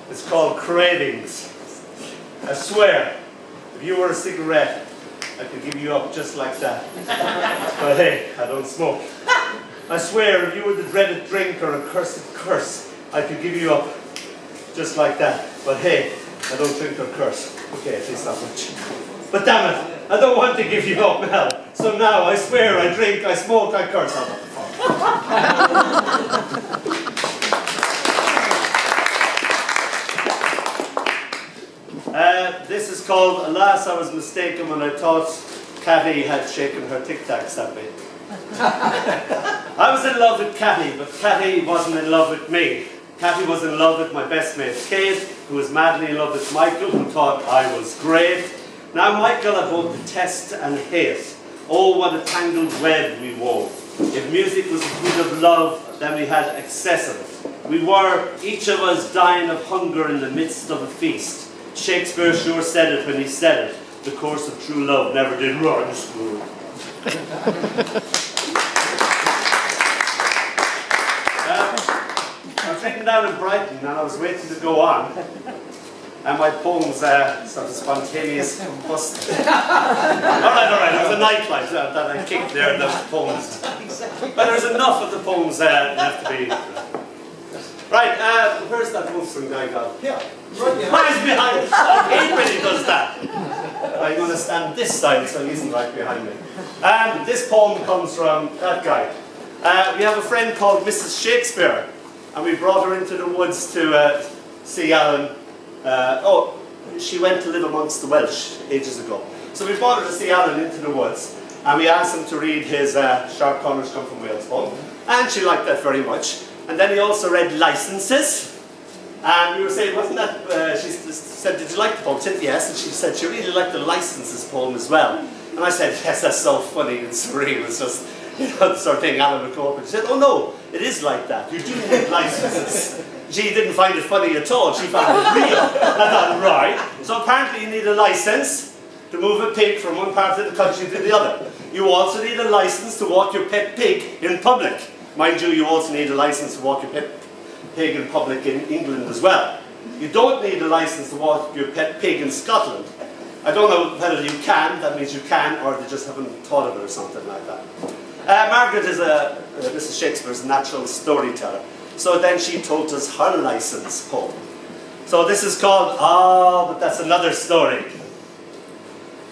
It's called Cravings. I swear, if you were a cigarette, I could give you up just like that. But hey, I don't smoke. I swear, if you were the dreaded drink or a cursed curse, I could give you up just like that. But hey, I don't drink or curse. Okay, at least not much. But damn it, I don't want to give you up now. So now, I swear, I drink, I smoke, I curse. This is called Alas, I Was Mistaken When I Thought Cathy Had Shaken Her Tic Tacs at Me. I was in love with Cathy, but Cathy wasn't in love with me. Cathy was in love with my best mate Kate, who was madly in love with Michael, who thought I was great. Now Michael I both detest and hate. Oh, what a tangled web we wove. If music was the food of love, then we had excess of it. We were, each of us, dying of hunger in the midst of a feast. Shakespeare sure said it when he said it. The course of true love never did run smooth. I was sitting down in Brighton and I was waiting to go on. And my poems sort of spontaneous bust. Alright, it was a nightlight that I kicked there and those poems. But there's enough of the poems left to be. Right, where's that Wolfson guy gone? Yeah, right behind. Oh, he's behind me. I hate when he does that. I'm going to stand this side so he isn't right behind me. This poem comes from that guy. We have a friend called Mrs. Shakespeare, and we brought her into the woods to see Alan. She went to live amongst the Welsh ages ago. So we brought her to see Alan into the woods, and we asked him to read his Sharp Corners Come From Wales poem, and she liked that very much. And then he also read Licenses, and we were saying, wasn't that, she said, did you like the poem? I said, yes, and she said she really liked the Licenses poem as well. And I said, yes, that's so funny and surreal, it's just, you know, the sort of thing Alan would go up and she said, oh no, it is like that, you do need licenses. She didn't find it funny at all, she found it real. I thought, right, so apparently you need a license to move a pig from one part of the country to the other. You also need a license to walk your pet pig in public. Mind you, you also need a license to walk your pet pig in public in England as well. You don't need a license to walk your pet pig in Scotland. I don't know whether you can, that means you can, or they just haven't thought of it or something like that. Margaret is Mrs. Shakespeare's natural storyteller. So then she told us her license poem. So this is called, but that's another story.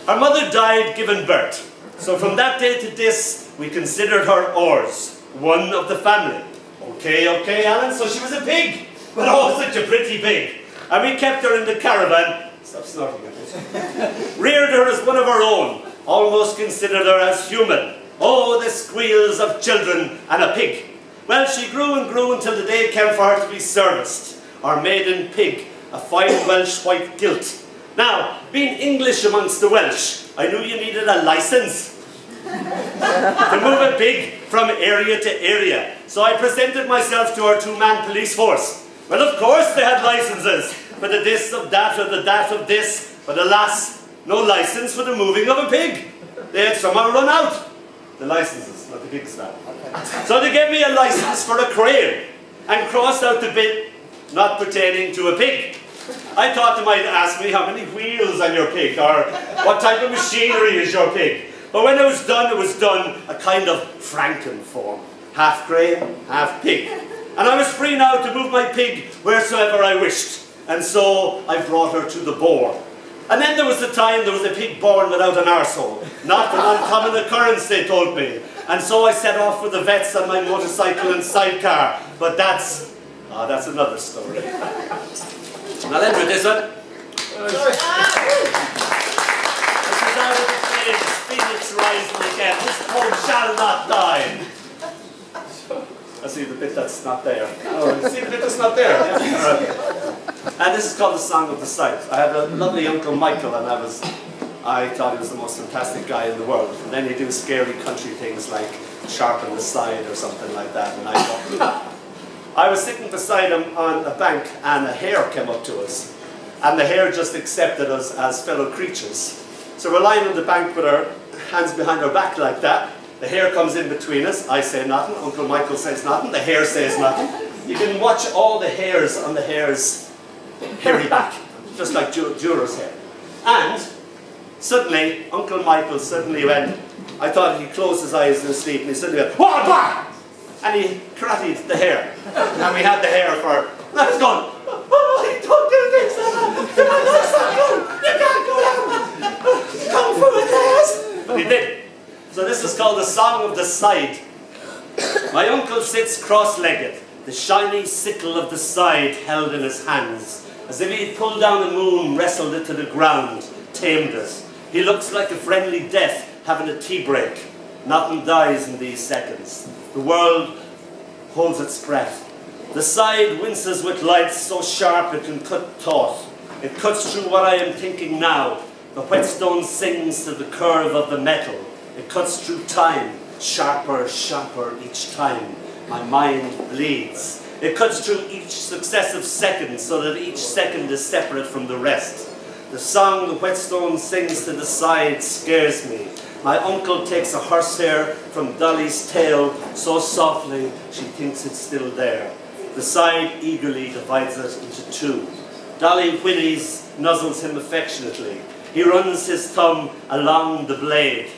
Her mother died giving birth. So from that day to this, we considered her ours. One of the family. Okay, Alan, so she was a pig. But oh, such a pretty pig. And we kept her in the caravan. Stop snorting at this. Reared her as one of our own. Almost considered her as human. Oh, the squeals of children and a pig. Well, she grew and grew until the day came for her to be serviced. Our maiden pig, a fine Welsh white gilt. Now, being English amongst the Welsh, I knew you needed a license to move a pig from area to area. So I presented myself to our two-man police force. Well, of course they had licenses for the this of that or the that of this, but alas, no license for the moving of a pig. They had somehow run out. The licenses, not the pigs now. So they gave me a license for a crane and crossed out the bit not pertaining to a pig. I thought they might ask me how many wheels on your pig or what type of machinery is your pig. But when it was done a kind of Franken form. Half crane, half pig. And I was free now to move my pig wheresoever I wished. And so I brought her to the boar. And then there was the time there was a pig born without an arsehole. Not an uncommon occurrence, they told me. And so I set off for the vets on my motorcycle and sidecar. But that's another story. I'll end with this one. This is out of the flames, Phoenix rising again. This poem shall not die. I see the bit that's not there. Oh, you see the bit that's not there? And this is called The Song of the Sight. I had a lovely Uncle Michael, and I thought he was the most fantastic guy in the world. And then he'd do scary country things like sharpen the side or something like that. And I thought, I was sitting beside him on a bank, and a hare came up to us. And the hare just accepted us as fellow creatures. So we're lying on the bank with our hands behind our back like that. The hare comes in between us. I say nothing. Uncle Michael says nothing. The hare says nothing. You can watch all the hairs on the hare's hairy back, just like Jura's hair. And suddenly, Uncle Michael suddenly went, I thought he closed his eyes in his sleep, and he suddenly went, "What, bah!" And he karateed the hair. And we had the hair for, and I was going, "Oh, you don't do this, that's not good. You can't go down. Come through with this." But he did. So this is called the Song of the Side. My uncle sits cross-legged, the shiny sickle of the side held in his hands, as if he had pulled down a moon, wrestled it to the ground, tamed it. He looks like a friendly death having a tea break. Nothing dies in these seconds. The world holds its breath. The side winces with light so sharp it can cut thought. It cuts through what I am thinking now. The whetstone sings to the curve of the metal. It cuts through time, sharper, sharper each time. My mind bleeds. It cuts through each successive second so that each second is separate from the rest. The song the whetstone sings to the side scares me. My uncle takes a horsehair from Dolly's tail so softly she thinks it's still there. The side eagerly divides it into two. Dolly whinnies, nuzzles him affectionately. He runs his thumb along the blade.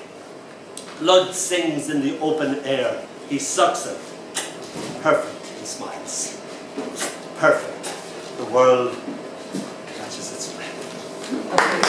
Blood sings in the open air. He sucks it. Perfect, he smiles. Perfect. The world catches its breath.